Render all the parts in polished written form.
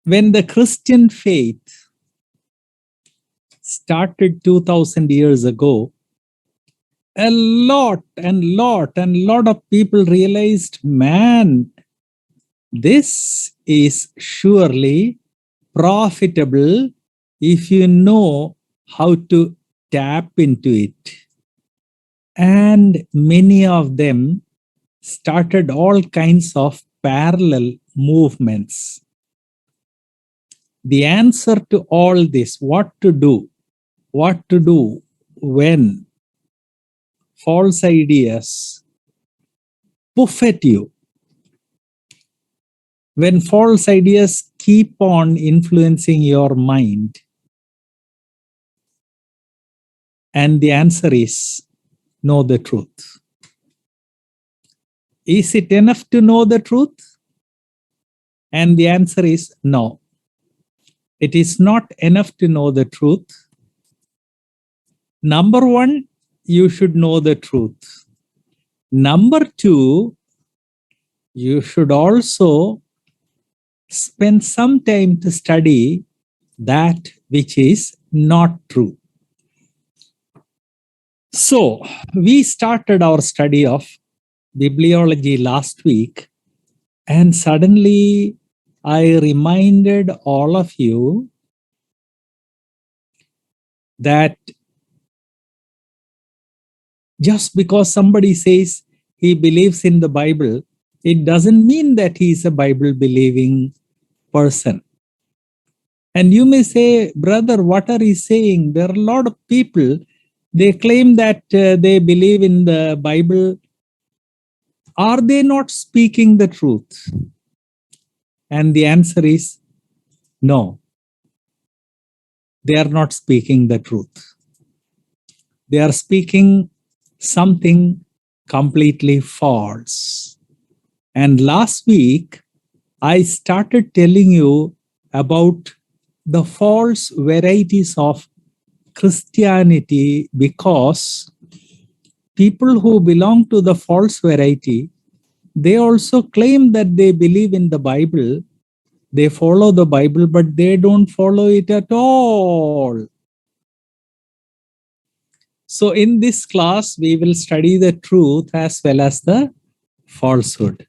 When the Christian faith started 2000 years ago, a lot of people realized, man, this is surely profitable if you know how to tap into it. And many of them started all kinds of parallel movements. The answer to all this, what to do when false ideas buffet you, when false ideas keep on influencing your mind. And the answer is know the truth. Is it enough to know the truth? And the answer is no. It is not enough to know the truth. Number one, you should know the truth. Number two, you should also spend some time to study that which is not true. So, we started our study of bibliology last week, and suddenly I reminded all of you that just because somebody says he believes in the Bible, it doesn't mean that he is a Bible believing person. And you may say, brother, what are you saying? There are a lot of people, they claim that they believe in the Bible. Are they not speaking the truth? And the answer is no. They are not speaking the truth. They are speaking something completely false. And last week, I started telling you about the false varieties of Christianity, because people who belong to the false variety, they also claim that they believe in the Bible, they follow the Bible, but they don't follow it at all. So in this class, we will study the truth as well as the falsehood.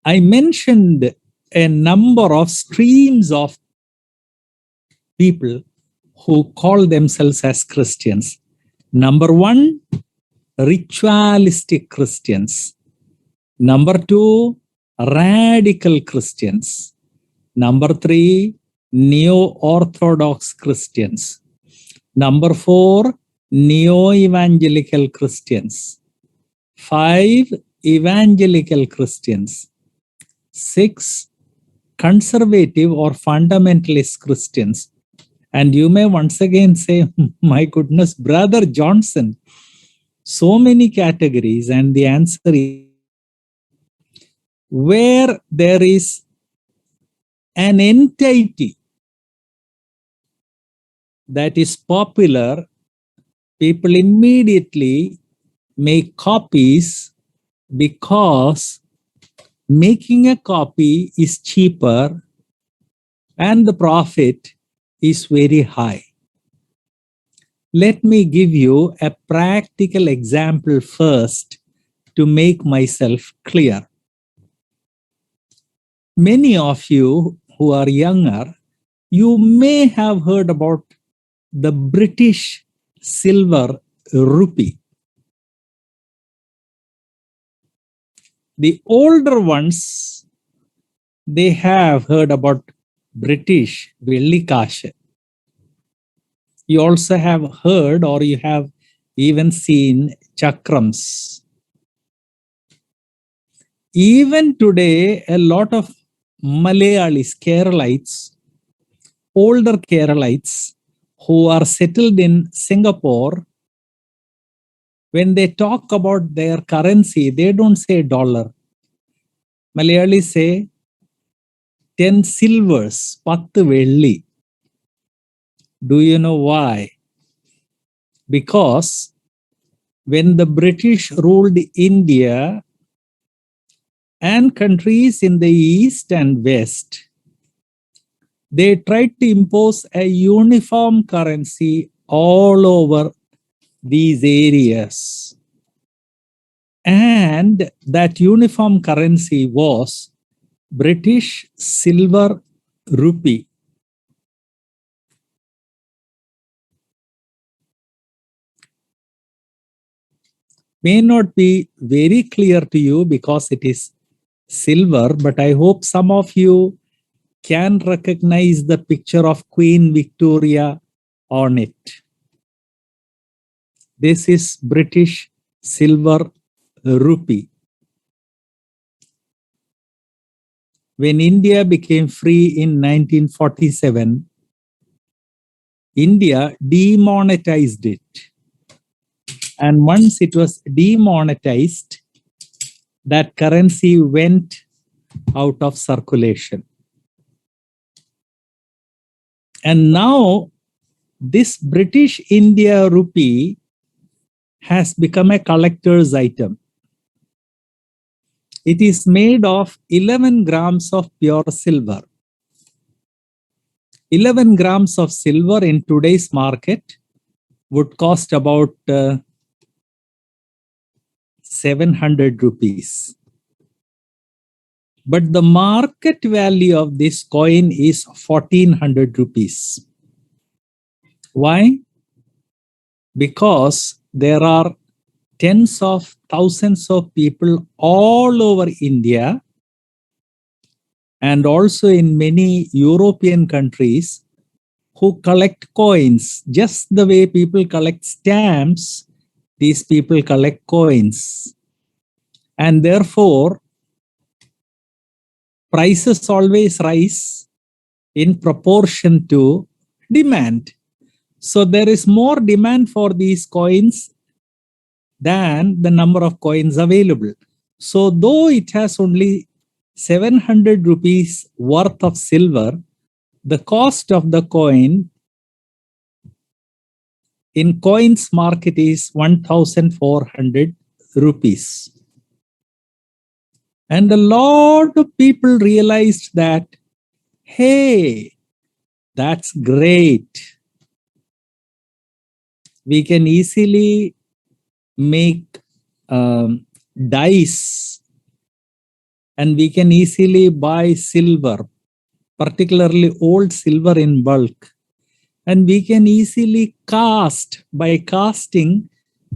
I mentioned a number of streams of people who call themselves as Christians. Number one, ritualistic Christians. Number two, radical Christians. Number three, neo-orthodox Christians. Number four, neo-evangelical Christians. 5, evangelical Christians. 6, conservative or fundamentalist Christians. And you may once again say, my goodness, Brother Johnson, so many categories. And the answer is, where there is an entity that is popular, people immediately make copies, because making a copy is cheaper and the profit is very high. Let me give you a practical example first to make myself clear. Many of you who are younger, you may have heard about the British silver rupee. The older ones, they have heard about British Vellikashe. You also have heard, or you have even seen, chakrams. Even today, a lot of Malayalis, Keralites, older Keralites who are settled in Singapore, when they talk about their currency, they don't say dollar. Malayalis say 10 silvers, 10 velli. Do you know why? Because when the British ruled India and countries in the east and west, They tried to impose a uniform currency all over these areas. And that uniform currency was British silver rupee. May not be very clear to you because it is silver, but I hope some of you can recognize the picture of Queen Victoria on it. This is British silver rupee. When India became free in 1947, India demonetized it. And once it was demonetized, that currency went out of circulation. And now this British India rupee has become a collector's item. It is made of 11 grams of pure silver. 11 grams of silver in today's market would cost about 700 rupees. But the market value of this coin is 1400 rupees. Why? Because there are tens of thousands of people all over India and also in many European countries who collect coins. Just the way people collect stamps, these people collect coins. And therefore, prices always rise in proportion to demand. So there is more demand for these coins than the number of coins available. So though it has only 700 rupees worth of silver, the cost of the coin in coins market is 1400 rupees. And a lot of people realized that, hey, that's great. We can easily make dice and we can easily buy silver, particularly old silver in bulk. And we can easily cast. By casting,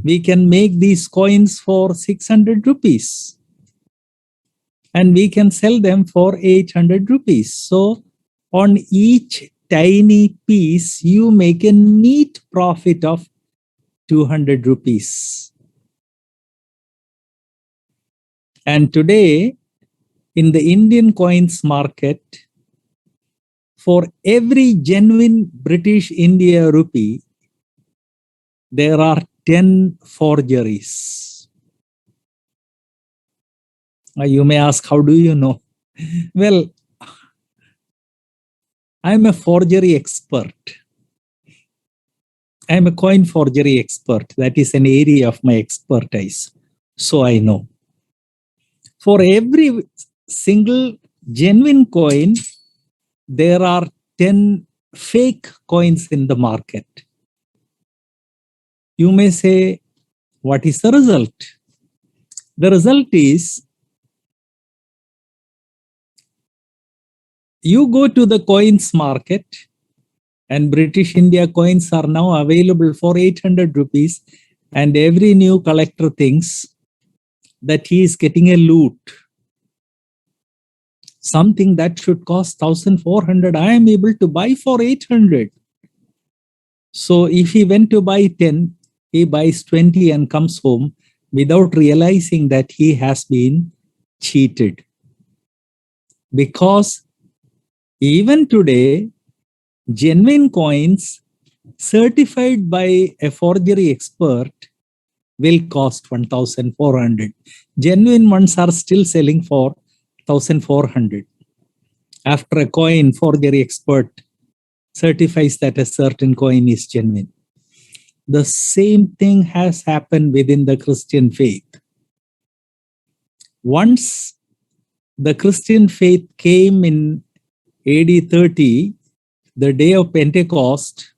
we can make these coins for 600 rupees. And we can sell them for 800 rupees. So on each tiny piece, you make a neat profit of 200 rupees. And today, in the Indian coins market, for every genuine British India rupee, there are 10 forgeries. You may ask, how do you know? Well, I'm a forgery expert. I'm a coin forgery expert. That is an area of my expertise. So I know. For every single genuine coin, there are 10 fake coins in the market. You may say, what is the result? The result is, you go to the coins market and British India coins are now available for 800 rupees, and every new collector thinks that he is getting a loot. Something that should cost 1400, I am able to buy for 800. So if he went to buy 10, he buys 20 and comes home without realizing that he has been cheated. Because even today, genuine coins certified by a forgery expert will cost 1400. Genuine ones are still selling for 1400. After a coin forgery expert certifies that a certain coin is genuine. The same thing has happened within the Christian faith. Once the Christian faith came in AD 30, the day of Pentecost,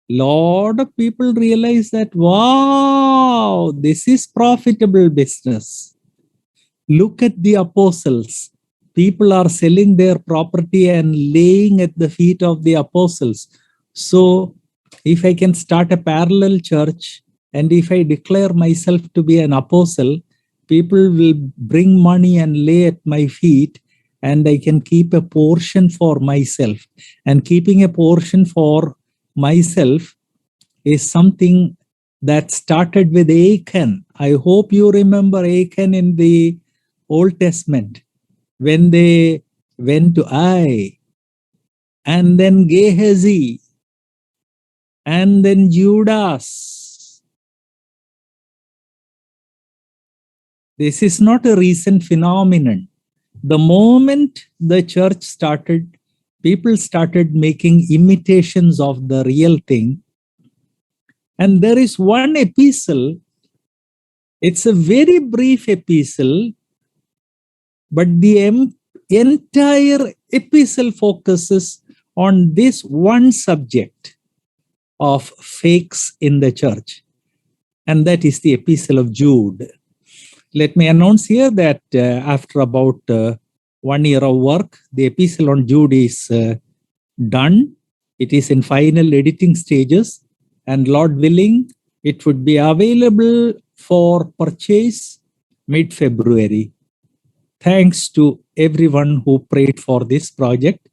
lot of people realize that, wow, this is profitable business. Look at the apostles. People are selling their property and laying at the feet of the apostles. So if I can start a parallel church, and if I declare myself to be an apostle, people will bring money and lay at my feet, and I can keep a portion for myself. And keeping a portion for myself is something that started with Achan. I hope you remember Achan in the Old Testament, when they went to Ai, and then Gehazi, and then Judas. This is not a recent phenomenon. The moment the church started, people started making imitations of the real thing. And there is one epistle, it's a very brief epistle, but the entire epistle focuses on this one subject of fakes in the church. And that is the epistle of Jude. Let me announce here that after about 1 year of work, the epistle on Jude is done. It is in final editing stages, and Lord willing, it would be available for purchase mid-February. Thanks to everyone who prayed for this project.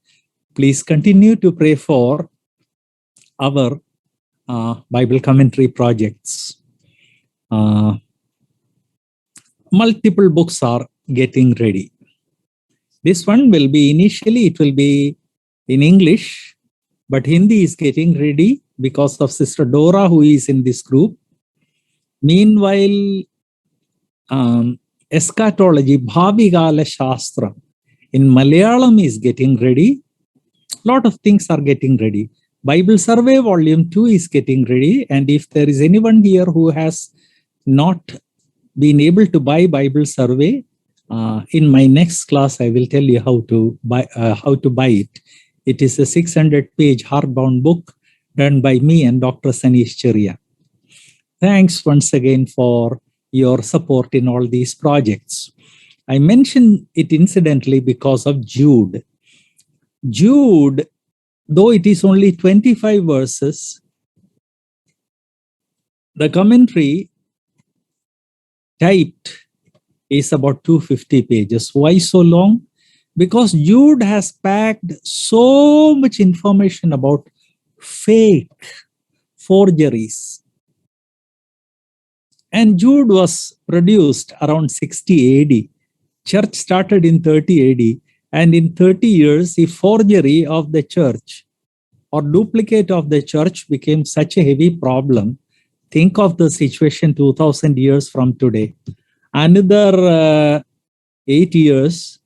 Please continue to pray for our Bible commentary projects. Multiple books are getting ready. This one will be initially, it will be in English, but Hindi is getting ready because of Sister Dora, who is in this group. Meanwhile, eschatology, Bhavigala Shastra in Malayalam is getting ready. Lot of things are getting ready. Bible Survey Volume 2 is getting ready. And if there is anyone here who has not been able to buy Bible Survey, in my next class, I will tell you how to buy it. It is a 600-page hardbound book done by me and Dr. Sanish Cheria. Thanks once again for your support in all these projects. I mention it incidentally because of Jude. Jude, though it is only 25 verses, the commentary typed is about 250 pages. Why so long? Because Jude has packed so much information about fake forgeries. And Jude was produced around 60 AD. Church started in 30 AD. And in 30 years, the forgery of the church or duplicate of the church became such a heavy problem. Think of the situation 2000 years from today. Another 8 years,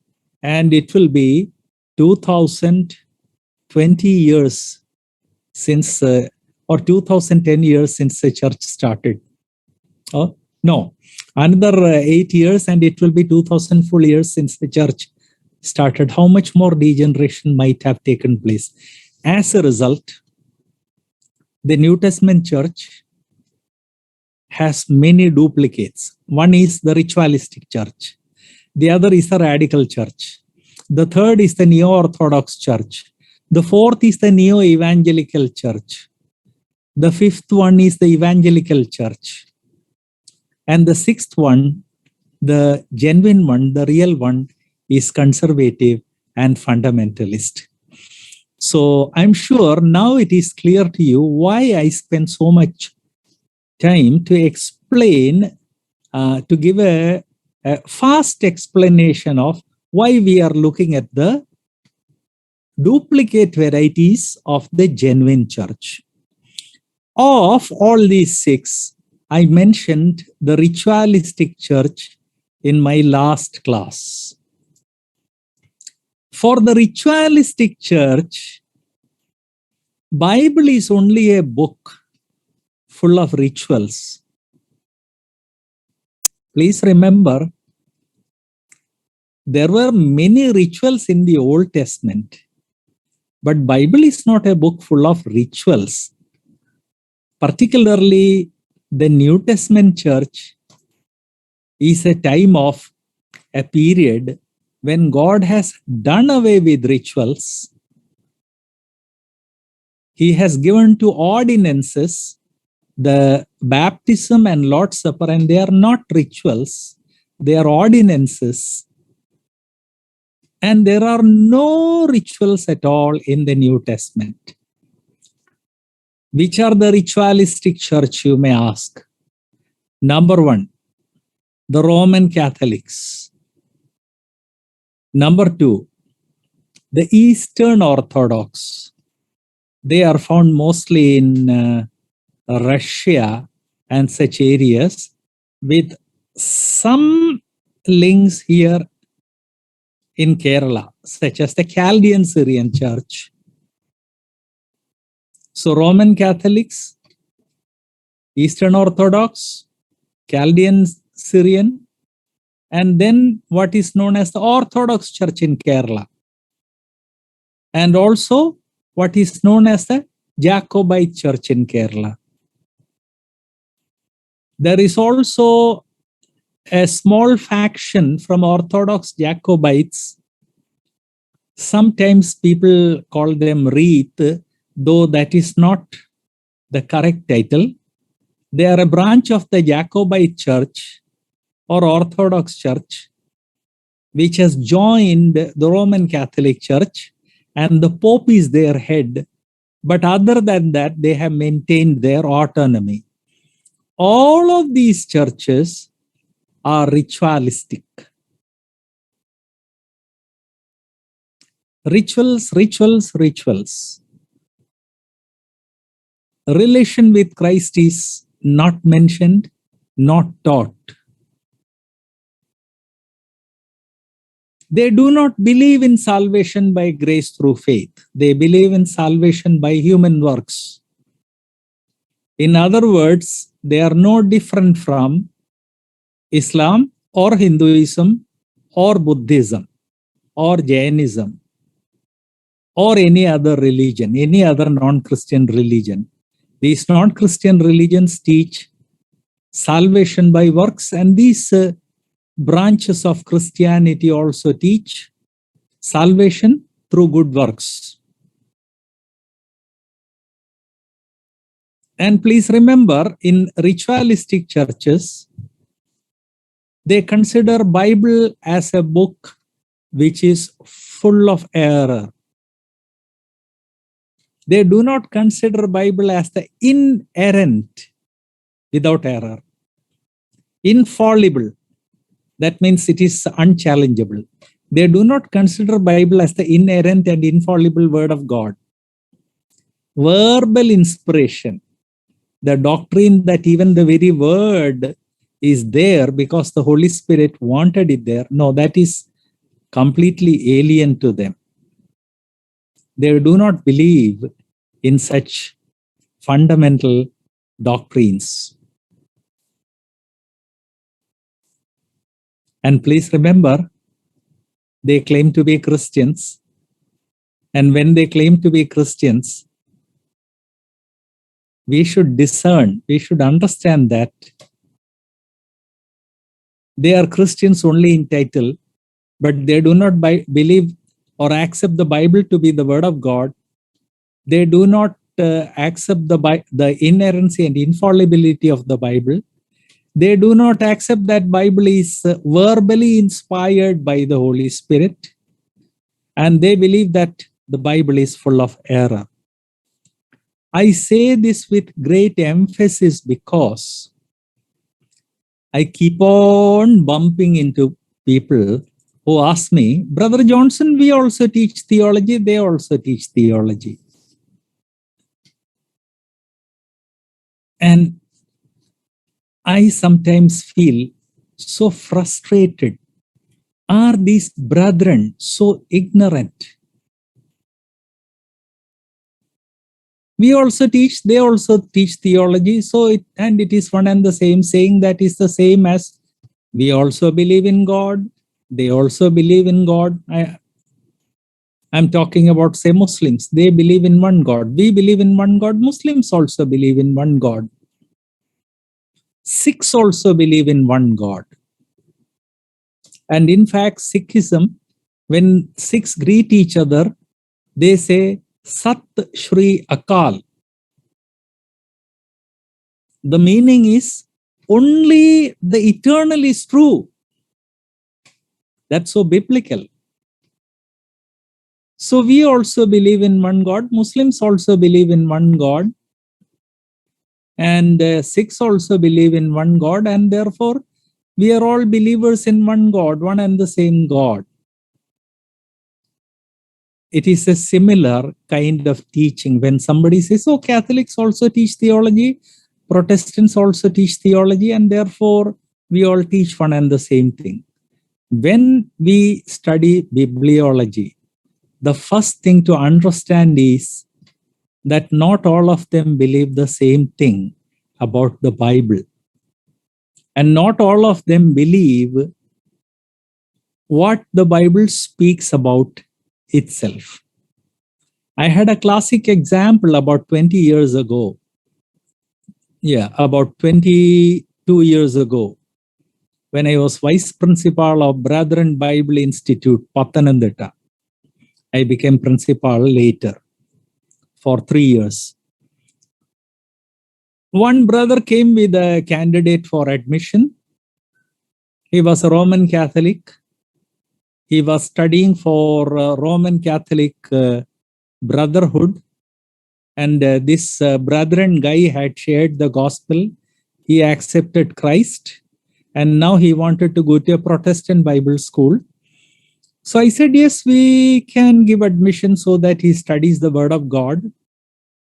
and it will be 2020 years since, or 2010 years since the church started. Oh, no, another 8 years, and it will be 2000 full years since the church started. How much more degeneration might have taken place? As a result, the New Testament church has many duplicates. One is the ritualistic church. The other is the radical church. The third is the neo-orthodox church. The fourth is the neo-evangelical church. The fifth one is the evangelical church. And the sixth one, the genuine one, the real one, is conservative and fundamentalist. So I'm sure now it is clear to you why I spend so much time to explain, to give a fast explanation of why we are looking at the duplicate varieties of the genuine church. Of all these six, I mentioned the ritualistic church in my last class. For the ritualistic church, Bible is only a book full of rituals. Please remember, there were many rituals in the Old Testament, But Bible is not a book full of rituals. Particularly the New Testament church is a time of a period when God has done away with rituals. He has given to ordinances the baptism and Lord's Supper, and they are not rituals, they are ordinances. And there are no rituals at all in the New Testament. Which are the ritualistic church, you may ask? Number one, the Roman Catholics. Number two, the Eastern Orthodox. They are found mostly in Russia and such areas, with some links here in Kerala, such as the Chaldean Syrian Church. So Roman Catholics, Eastern Orthodox, Chaldean Syrian, and then what is known as the Orthodox Church in Kerala. And also what is known as the Jacobite Church in Kerala. There is also a small faction from Orthodox Jacobites. Sometimes people call them Reith, though that is not the correct title. They are a branch of the Jacobite Church or Orthodox Church, which has joined the Roman Catholic Church, and the Pope is their head. But other than that, they have maintained their autonomy. All of these churches are ritualistic. Rituals, rituals, rituals. Relation with Christ is not mentioned, not taught. They do not believe in salvation by grace through faith. They believe in salvation by human works. In other words, they are no different from Islam or Hinduism or Buddhism or Jainism or any other religion, any other non-Christian religion. These non-Christian religions teach salvation by works, and these branches of Christianity also teach salvation through good works. And please remember, in ritualistic churches, they consider Bible as a book which is full of error. They do not consider Bible as the inerrant, without error. Infallible, that means it is unchallengeable. They do not consider Bible as the inerrant and infallible word of God. Verbal inspiration, the doctrine that even the very word is there because the Holy Spirit wanted it there. No, that is completely alien to them. They do not believe in such fundamental doctrines. And please remember, they claim to be Christians. And when they claim to be Christians, we should discern, we should understand that they are Christians only in title, but they do not believe or accept the Bible to be the word of God. They do not accept the inerrancy and infallibility of the Bible. They do not accept that Bible is verbally inspired by the Holy Spirit. And they believe that the Bible is full of error. I say this with great emphasis because I keep on bumping into people who ask me, Brother Johnson, we also teach theology. They also teach theology. And I sometimes feel so frustrated. Are these brethren so ignorant? We also teach, they also teach theology. So it is one and the same, saying that is the same as we also believe in God. They also believe in God. I'm talking about, say, Muslims. They believe in one God. We believe in one God. Muslims also believe in one God. Sikhs also believe in one God. And in fact, Sikhism, when Sikhs greet each other, they say, Sat Shri Akal. The meaning is only the eternal is true. That's so biblical. So we also believe in one God. Muslims also believe in one God. And Sikhs also believe in one God. And therefore, we are all believers in one God, one and the same God. It is a similar kind of teaching. When somebody says, oh, Catholics also teach theology, Protestants also teach theology, and therefore we all teach one and the same thing. When we study bibliology, the first thing to understand is that not all of them believe the same thing about the Bible. And not all of them believe what the Bible speaks about itself. I had a classic example about 20 years ago. Yeah, about 22 years ago, when I was vice principal of Brethren Bible Institute, Pathanamthitta. I became principal later for 3 years. One brother came with a candidate for admission. He was a Roman Catholic. He was studying for Roman Catholic Brotherhood. And this brethren guy had shared the gospel. He accepted Christ. And now he wanted to go to a Protestant Bible school. So I said, yes, we can give admission so that he studies the word of God.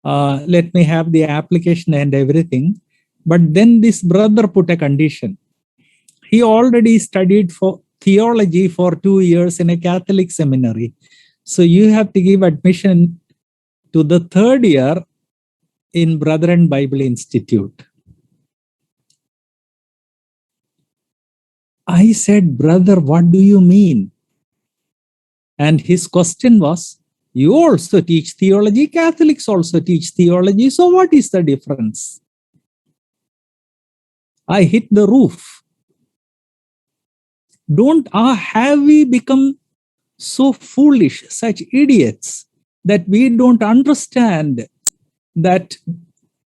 Let me have the application and everything. But then this brother put a condition. He already studied for theology for 2 years in a Catholic seminary. So you have to give admission to the 3rd year in Brethren Bible Institute. I said, brother, what do you mean? And his question was, you also teach theology, Catholics also teach theology, so what is the difference? I hit the roof. Have we become so foolish, such idiots, that we don't understand that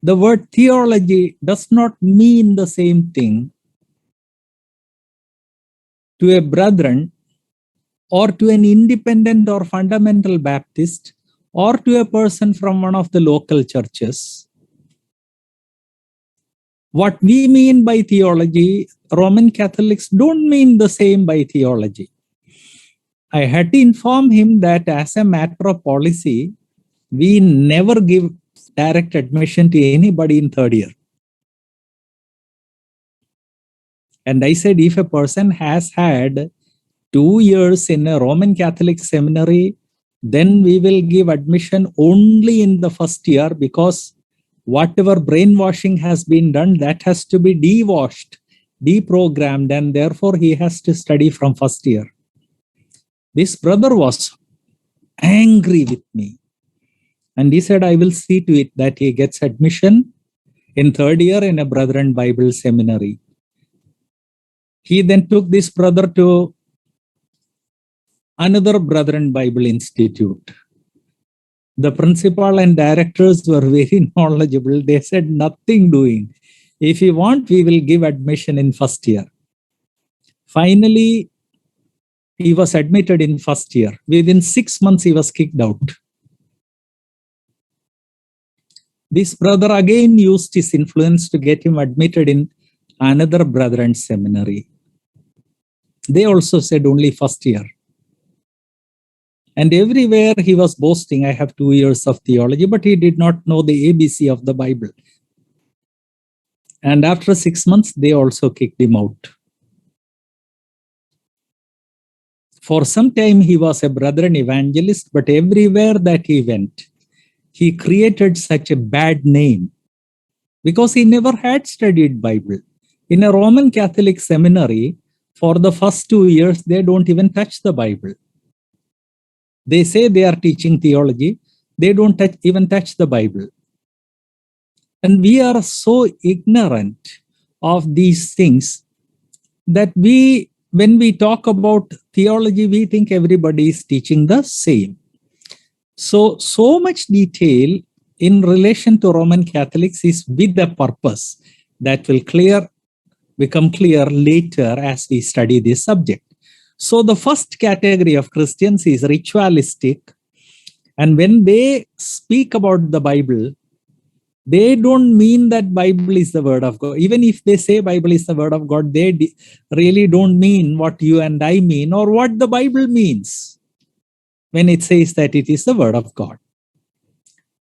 the word theology does not mean the same thing to a brethren or to an independent or fundamental Baptist or to a person from one of the local churches. What we mean by theology, Roman Catholics don't mean the same by theology. I had to inform him that as a matter of policy, we never give direct admission to anybody in 3rd year. And I said, if a person has had 2 years in a Roman Catholic seminary, then we will give admission only in the 1st year, because whatever brainwashing has been done, that has to be de-washed, deprogrammed, and therefore he has to study from 1st year. This brother was angry with me. And he said, I will see to it that he gets admission in 3rd year in a Brethren Bible seminary. He then took this brother to another Brethren Bible Institute. The principal and directors were very knowledgeable. They said, nothing doing. If you want, we will give admission in 1st year. Finally, he was admitted in 1st year. Within 6 months, he was kicked out. This brother again used his influence to get him admitted in another Brethren seminary. They also said only 1st year. And everywhere he was boasting, I have 2 years of theology, but he did not know the ABC of the Bible. And after 6 months, they also kicked him out. For some time, he was a Brethren evangelist, but everywhere that he went, he created such a bad name because he never had studied Bible. In a Roman Catholic seminary, for the first 2 years, they don't even touch the Bible. They say they are teaching theology. They don't even touch the Bible. And we are so ignorant of these things that when we talk about theology, we think everybody is teaching the same. So much detail in relation to Roman Catholics is with a purpose that will become clear later as we study this subject. So the first category of Christians is ritualistic. And when they speak about the Bible, they don't mean that Bible is the word of God. Even if they say Bible is the word of God, they really don't mean what you and I mean or what the Bible means when it says that it is the word of God.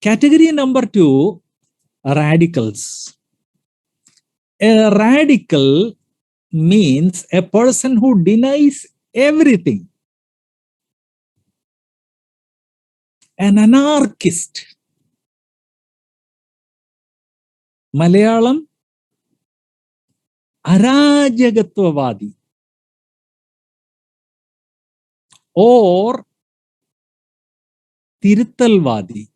Category number 2, radicals. A radical means a person who denies everything. An anarchist. Malayalam, Arajagatwavadi. Or Tirthalvadi.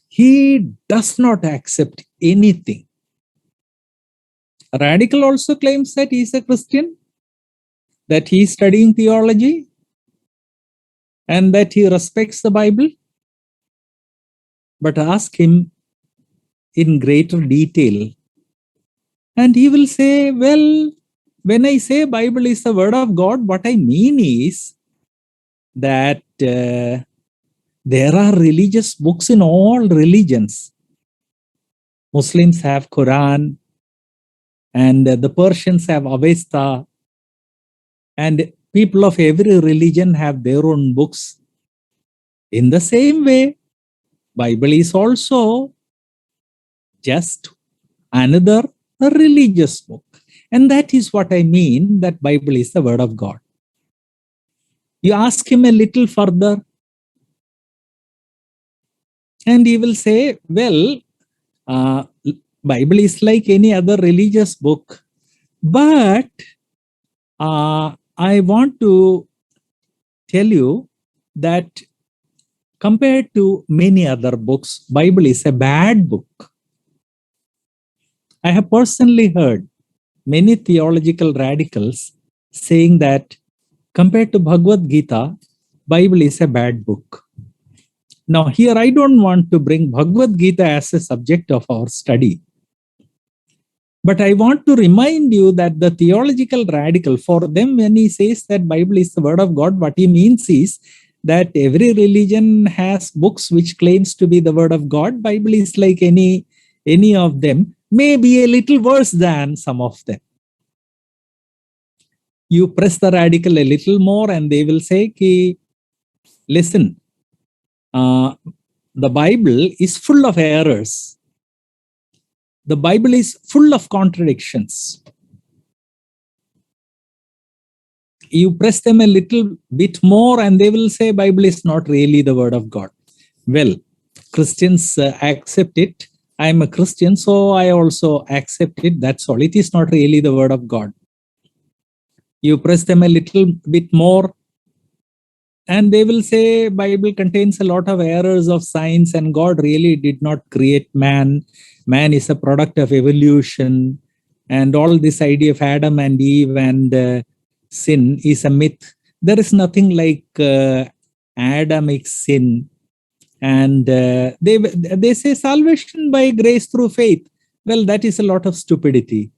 He does not accept anything. A radical also claims that he is a Christian, that he is studying theology, and that he respects the Bible. But ask him in greater detail, and he will say, well, when I say Bible is the word of God, what I mean is that there are religious books in all religions. Muslims have Quran, and the Persians have Avesta, and people of every religion have their own books. In the same way, Bible is also just another religious book. And that is what I mean, that Bible is the word of God. You ask him a little further, and he will say, well, Bible is like any other religious book, but I want to tell you that compared to many other books, Bible is a bad book. I have personally heard many theological radicals saying that compared to Bhagavad Gita, Bible is a bad book. Now here I don't want to bring Bhagavad Gita as a subject of our study. But I want to remind you that the theological radical, for them, when he says that Bible is the word of God, what he means is that every religion has books which claims to be the word of God. Bible is like any of them, maybe a little worse than some of them. You press the radical a little more and they will say, listen, the Bible is full of errors. The Bible is full of contradictions. You press them a little bit more and they will say Bible is not really the word of God. Well, Christians accept it. I am a Christian, so I also accept it. That's all. It is not really the word of God. You press them a little bit more and they will say Bible contains a lot of errors of science and God really did not create man. Man is a product of evolution, and all this idea of Adam and Eve and sin is a myth. There is nothing like Adamic sin. And they say salvation by grace through faith. Well, that is a lot of stupidity.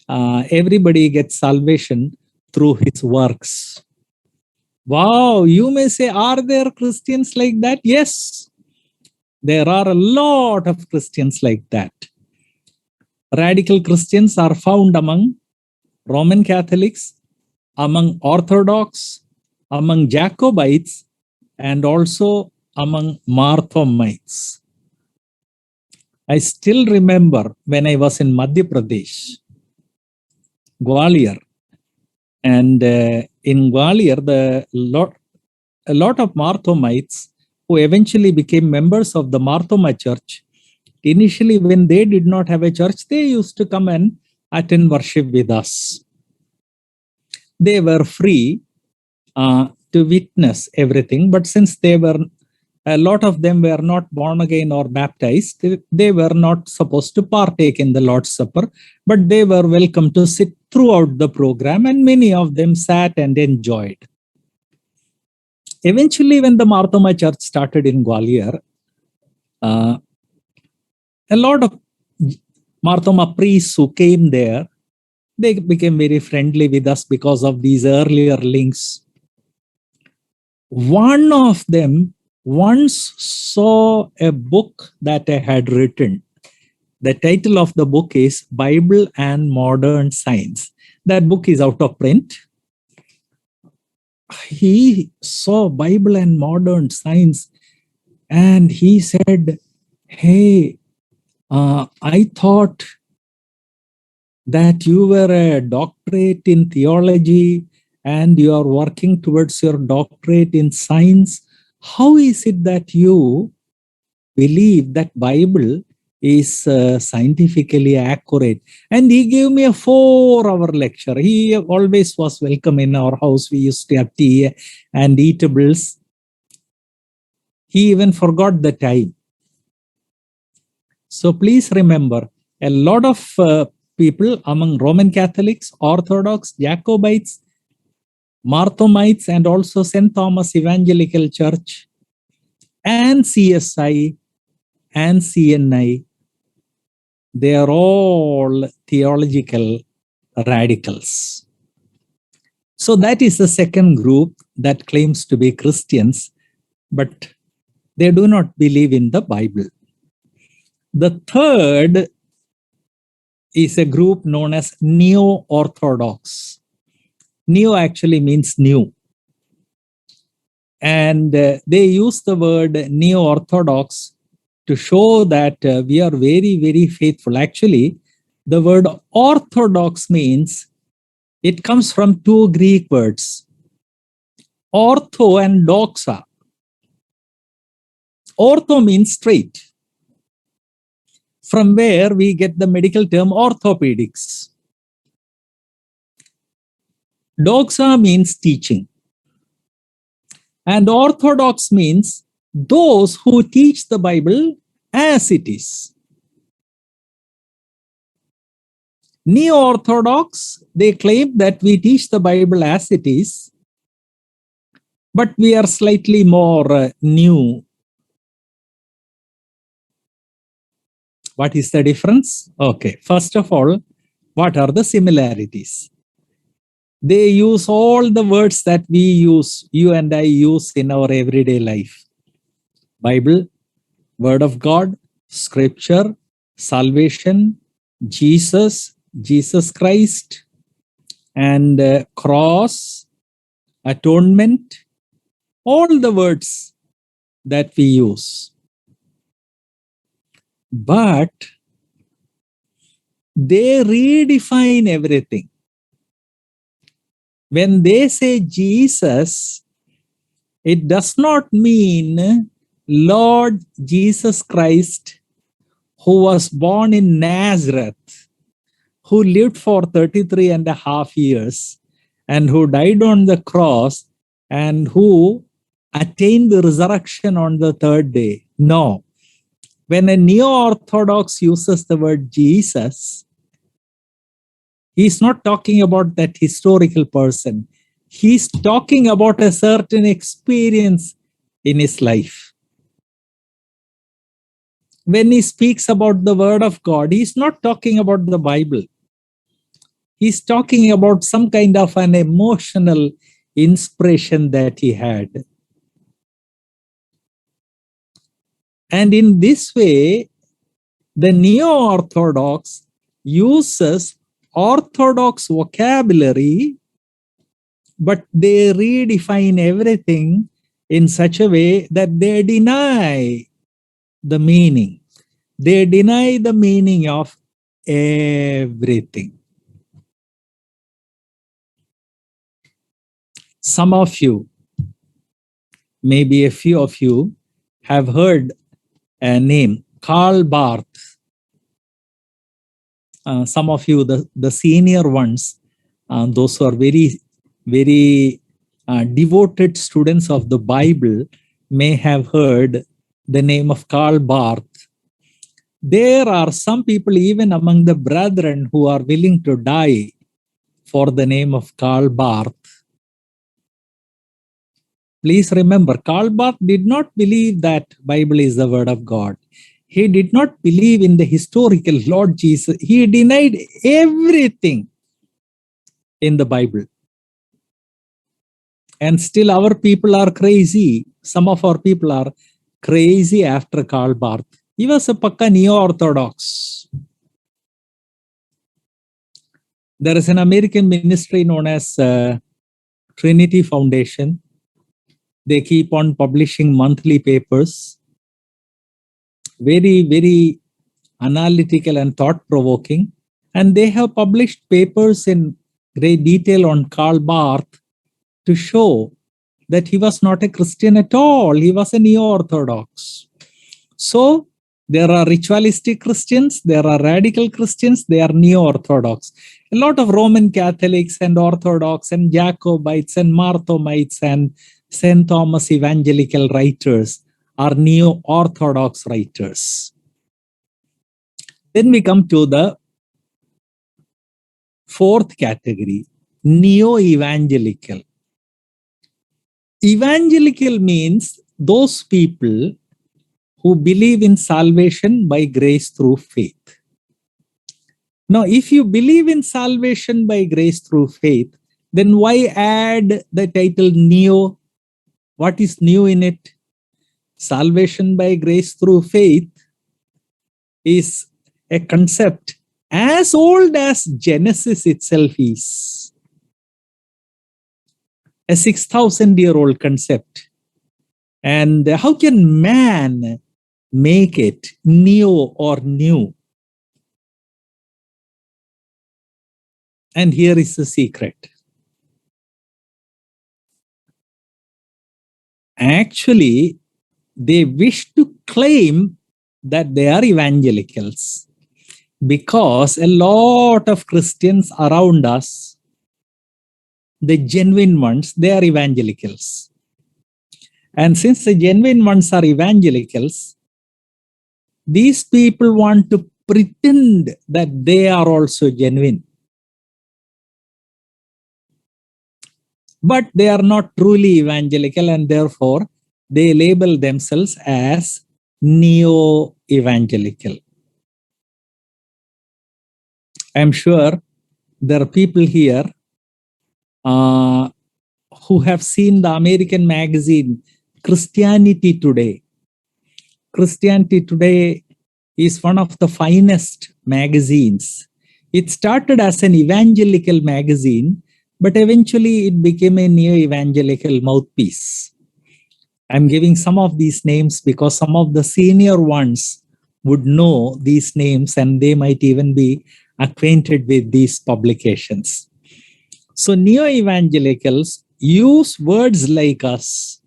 Everybody gets salvation through his works. Wow, you may say, are there Christians like that? Yes, there are a lot of Christians like that. Radical Christians are found among Roman Catholics, among Orthodox, among Jacobites, and also among Marthomites. I still remember when I was in Madhya Pradesh, Gwalior, and in Gwalior, a lot of Marthomites who eventually became members of the Marthoma church. Initially, when they did not have a church, they used to come and attend worship with us. They were free to to witness everything. But since a lot of them were not born again or baptized, they were not supposed to partake in the Lord's Supper, but they were welcome to sit throughout the program, and many of them sat and enjoyed. Eventually, when the Marthoma Church started in Gwalior, a lot of Marthoma priests who came there, they became very friendly with us because of these earlier links. One of them once saw a book that I had written. The title of the book is Bible and Modern Science. That book is out of print. He saw Bible and Modern Science and he said, "Hey, I thought that you were a doctorate in theology and you are working towards your doctorate in science. How is it that you believe that Bible is scientifically accurate?" And he gave me a 4-hour lecture. He always was welcome in our house. We used to have tea and eatables. He even forgot the time. So please remember, a lot of people among Roman Catholics, Orthodox, Jacobites, Marthomites, and also St. Thomas Evangelical Church, and CSI and CNI, they are all theological radicals. So that is the second group that claims to be Christians, but they do not believe in the Bible. The third is a group known as Neo-Orthodox. Neo actually means new. And they use the word Neo-Orthodox to show that we are very, very faithful. Actually, the word orthodox means, it comes from two Greek words, ortho and doxa. Ortho means straight, from where we get the medical term orthopedics. Doxa means teaching. And orthodox means those who teach the Bible as it is. Neo-Orthodox, they claim that we teach the Bible as it is, but we are slightly more new. What is the difference? Okay, first of all, what are the similarities? They use all the words that we use, you and I use in our everyday life. Bible, Word of God, Scripture, salvation, Jesus, Jesus Christ, and cross, atonement, all the words that we use. But they redefine everything. When they say Jesus, it does not mean Lord Jesus Christ, who was born in Nazareth, who lived for 33.5 years, and who died on the cross, and who attained the resurrection on the third day. No. When a Neo-Orthodox uses the word Jesus, he's not talking about that historical person. He's talking about a certain experience in his life. When he speaks about the Word of God, he's not talking about the Bible. He's talking about some kind of an emotional inspiration that he had. And in this way, the Neo-Orthodox uses Orthodox vocabulary, but they redefine everything in such a way that they deny the meaning. They deny the meaning of everything. Some of you, maybe a few of you, have heard a name, Karl Barth. Some of you, the senior ones, those who are very, very devoted students of the Bible may have heard the name of Karl Barth. There are some people even among the brethren who are willing to die for the name of Karl Barth. Please remember, Karl Barth did not believe that Bible is the word of God. He did not believe in the historical Lord Jesus. He denied everything in the Bible. And still our people are crazy. Some of our people are crazy after Karl Barth. He was a pakka neo-orthodox. There is an American ministry known as Trinity Foundation. They keep on publishing monthly papers. Very, very analytical and thought-provoking. And they have published papers in great detail on Karl Barth to show that he was not a Christian at all. He was a neo-orthodox. So there are ritualistic Christians, there are radical Christians, they are neo-orthodox. A lot of Roman Catholics and Orthodox and Jacobites and Marthomites and St. Thomas evangelical writers are neo-orthodox writers. Then we come to the fourth category, neo-evangelical. Evangelical means those people who believe in salvation by grace through faith. Now, if you believe in salvation by grace through faith, then why add the title neo? What is new in it? Salvation by grace through faith is a concept as old as Genesis itself is. A 6,000-year-old concept. And how can man make it neo or new? And here is the secret. Actually, they wish to claim that they are evangelicals because a lot of Christians around us, the genuine ones, they are evangelicals. And since the genuine ones are evangelicals, these people want to pretend that they are also genuine. But they are not truly evangelical, and therefore they label themselves as neo-evangelical. I'm sure there are people here who have seen the American magazine Christianity Today. Christianity Today is one of the finest magazines. It started as an evangelical magazine, but eventually it became a neo-evangelical mouthpiece. I'm giving some of these names because some of the senior ones would know these names and they might even be acquainted with these publications. So neo-evangelicals use words like us,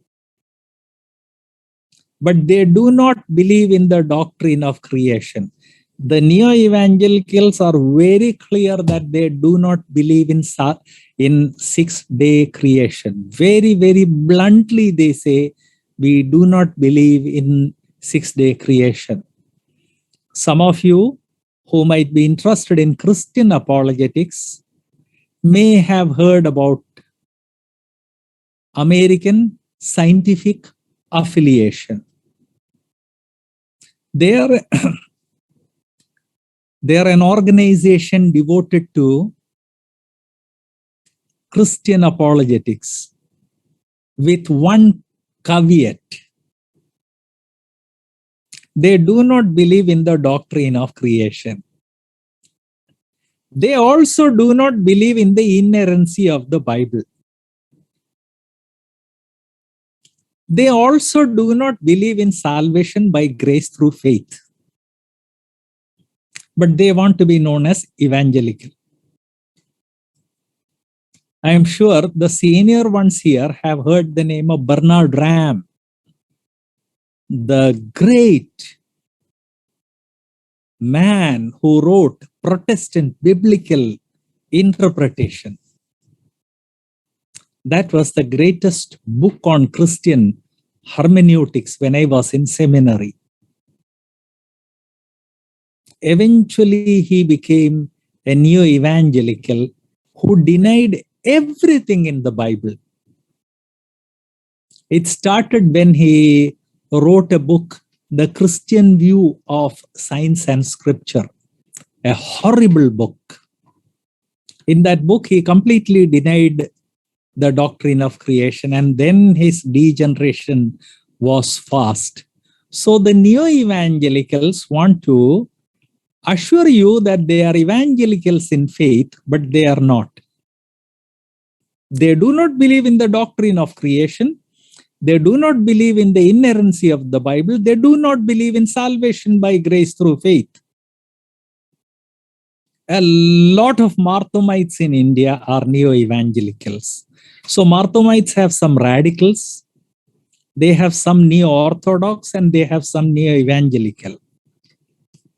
but they do not believe in the doctrine of creation. The neo-evangelicals are very clear that they do not believe in 6-day creation. Very, very bluntly they say, we do not believe in 6-day creation. Some of you who might be interested in Christian apologetics may have heard about American Scientific Affiliation. They are an organization devoted to Christian apologetics with one caveat. They do not believe in the doctrine of creation. They also do not believe in the inerrancy of the Bible. They also do not believe in salvation by grace through faith. But they want to be known as evangelical. I am sure the senior ones here have heard the name of Bernard Ram, the great man who wrote Protestant biblical interpretation. That was the greatest book on Christian hermeneutics when I was in seminary. Eventually, he became a neo-evangelical who denied everything in the Bible. It started when he wrote a book, The Christian View of Science and Scripture, a horrible book. In that book, he completely denied the doctrine of creation, and then his degeneration was fast. So the neo-evangelicals want to assure you that they are evangelicals in faith, but they are not. They do not believe in the doctrine of creation. They do not believe in the inerrancy of the Bible. They do not believe in salvation by grace through faith. A lot of Marthomites in India are neo-evangelicals. So Marthomites have some radicals, they have some neo-orthodox, and they have some neo-evangelical.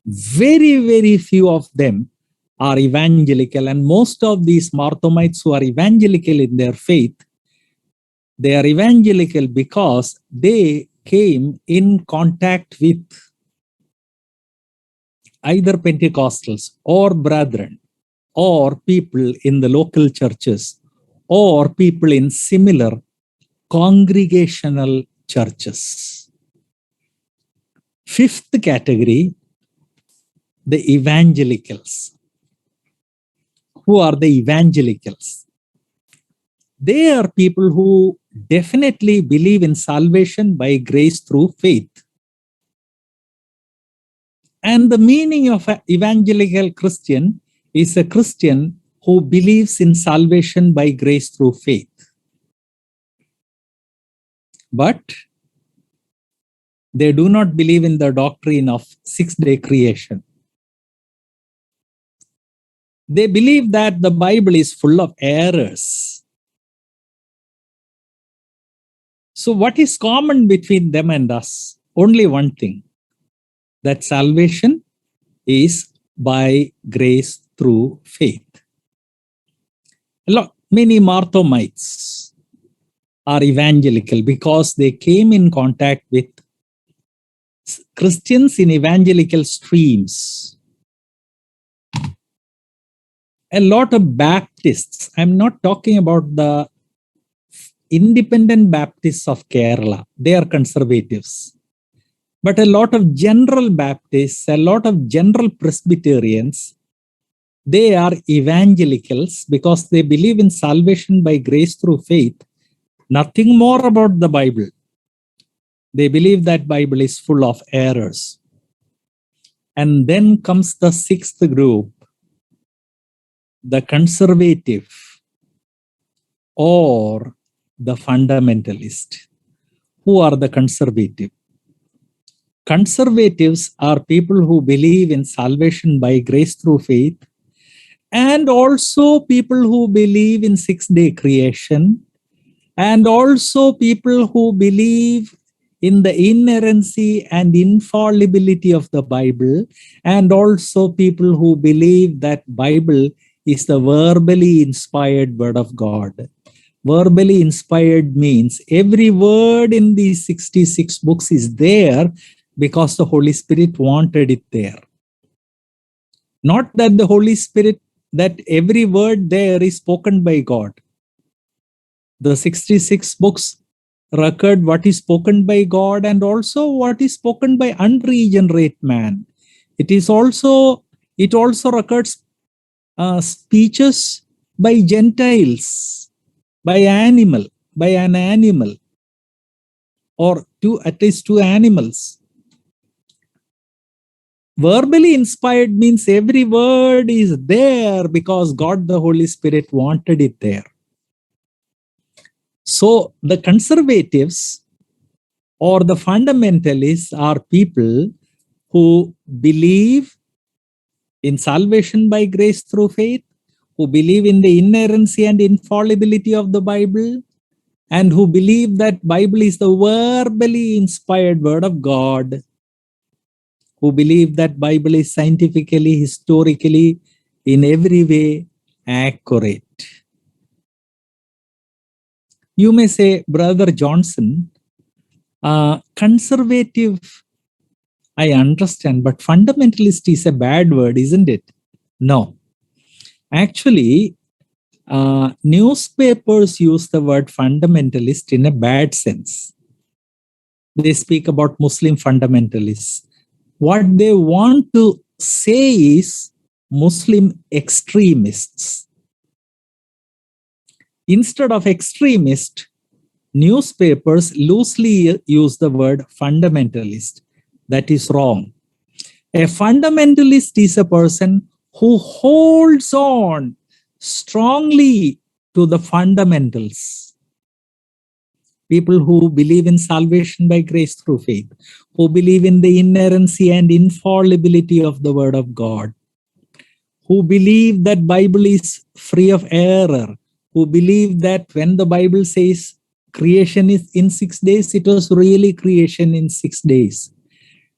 Very, very few of them are evangelical, and most of these Marthomites who are evangelical in their faith, they are evangelical because they came in contact with either Pentecostals or brethren or people in the local churches or people in similar congregational churches. Fifth category, the evangelicals. Who are the evangelicals? They are people who definitely believe in salvation by grace through faith. And the meaning of an evangelical Christian is a Christian who believes in salvation by grace through faith. But they do not believe in the doctrine of six-day creation. They believe that the Bible is full of errors. So what is common between them and us? Only one thing, that salvation is by grace through faith. Many Marthomites are evangelical because they came in contact with Christians in evangelical streams. A lot of Baptists, I'm not talking about the independent Baptists of Kerala, they are conservatives. But a lot of general Baptists, a lot of general Presbyterians, they are evangelicals because they believe in salvation by grace through faith, nothing more about the Bible. They believe that Bible is full of errors. And then comes the sixth group, the conservative or the fundamentalist. Who are the conservative? Conservatives are people who believe in salvation by grace through faith, and also people who believe in six-day creation, and also people who believe in the inerrancy and infallibility of the Bible, and also people who believe that Bible is the verbally inspired word of God. Verbally inspired means every word in these 66 books is there because the Holy Spirit wanted it there. Not that the Holy Spirit, that every word there is spoken by God. The 66 books record what is spoken by God and also what is spoken by unregenerate man. It also records speeches by Gentiles, by an animal, or at least two animals. Verbally inspired means every word is there because God the Holy Spirit wanted it there. So the conservatives or the fundamentalists are people who believe in salvation by grace through faith, who believe in the inerrancy and infallibility of the Bible, and who believe that Bible is the verbally inspired word of God, who believe that Bible is scientifically, historically, in every way accurate. You may say, Brother Johnson, conservative, I understand, but fundamentalist is a bad word, isn't it? No. Actually, newspapers use the word fundamentalist in a bad sense. They speak about Muslim fundamentalists. What they want to say is Muslim extremists. Instead of extremist, newspapers loosely use the word fundamentalist. That is wrong. A fundamentalist is a person who holds on strongly to the fundamentals. People who believe in salvation by grace through faith, who believe in the inerrancy and infallibility of the word of God, who believe that Bible is free of error, who believe that when the Bible says creation is in 6 days, it was really creation in 6 days.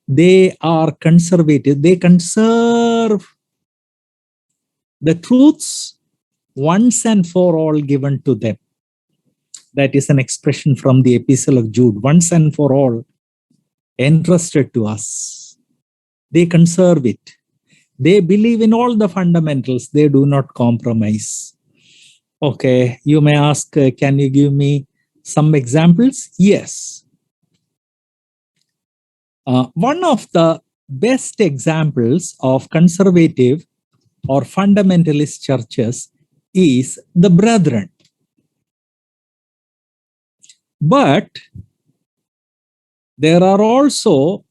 They are conservative. They conserve the truths once and for all given to them. That is an expression from the Epistle of Jude, once and for all entrusted to us. They conserve it. They believe in all the fundamentals. They do not compromise. Okay, you may ask, can you give me some examples? Yes. One of the best examples of conservative or fundamentalist churches is the Brethren. But there are also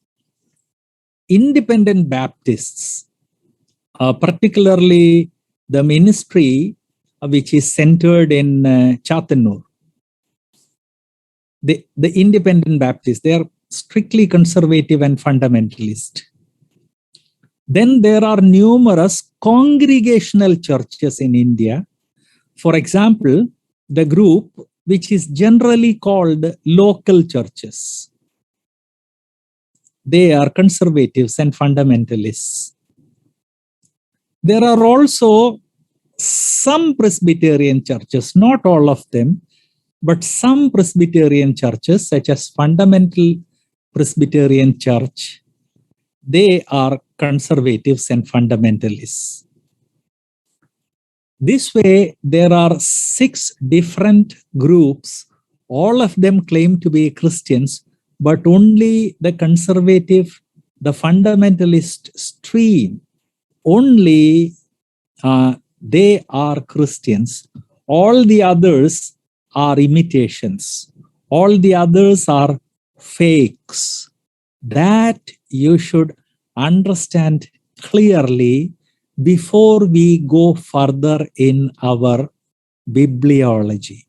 independent Baptists, particularly the ministry which is centered in Chatanur. The independent Baptists, they are strictly conservative and fundamentalist. Then there are numerous congregational churches in India. For example, the group which is generally called local churches. They are conservatives and fundamentalists. There are also some Presbyterian churches, not all of them, but some Presbyterian churches, such as Fundamental Presbyterian Church, they are conservatives and fundamentalists. This way, there are 6 different groups. All of them claim to be Christians, but only the conservative, the fundamentalist stream, only they are Christians. All the others are imitations. All the others are fakes. That you should understand clearly before we go further in our bibliology.